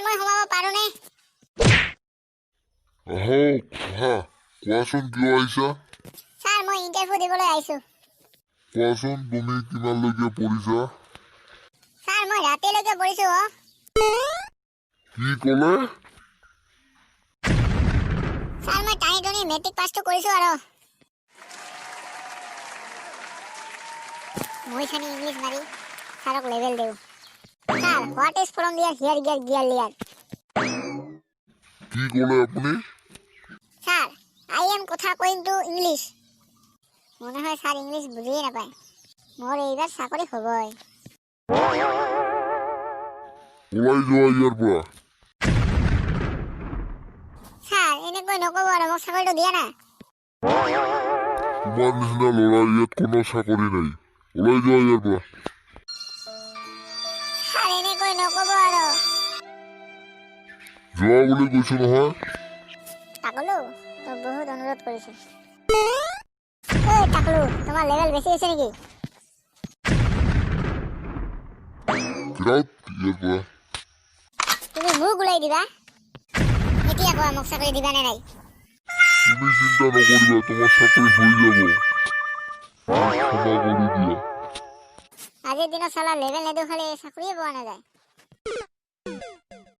মই সোমাব পাৰোনে? কোৱাচোন কিয় আহিছা? স্যাৰ মই ইন্টাৰভিউ দিবলৈ আহিছো। কোৱাচোন তুমি কিমানলৈকে পঢ়িছা? স্যাৰ মই ৰাতিলৈকে পঢ়িছো। কি ক'লে? স্যাৰ মই টানি টনি মেট্ৰিক পাছটো কৰিছো আৰু। মই চানি ইংলিছ মাৰি স্যাৰক লেভেল দেউ। স্যাৰ হোৱাট ইজ ফ্ৰম দিয়াৰ হিয়াৰ গিয়ার গিয়ার লিয়ার? কি ক'লে আপুনি? স্যার আই এম কথা কইং টু ইংলিশ। মনে হয় স্যার ইংলিশ বুঝিয়ে নাপায়। মোর এইবার চাকরি হবই। ওলাই যোৱা ইয়াৰ পৰা। স্যাৰ এনেকৈ নকব আৰু মোক চাকৰিটো দিয়া না। তোমাৰ নিচিনা ল'ৰাৰ ইয়াত কোনো চাকৰি নাই। ওলাই যোৱা ইয়াৰ পৰা। স্যাৰ এনেকৈ নকব আৰু। যোৱা বুলি কৈছো নহয়। টাকলু তোক বহুত অনুৰোধ কৰিছো। এই টাকলু তোমাৰ লেভেল বেছি হৈছে নেকি? Get out ইয়াৰ পৰা। তুমি মোক ওলাই দিবা? এতিয়া কোৱা মোক চাকৰি দিবা নে নাই? তুমি চিন্তা নকৰিবা, তোমাৰ চাকৰি হৈ যাব। ক্ষমা কৰি দিয়া। আজিৰ দিনত চালা লেভেল নেদেখালে চাকৰিয়ে পোৱা নাযায়।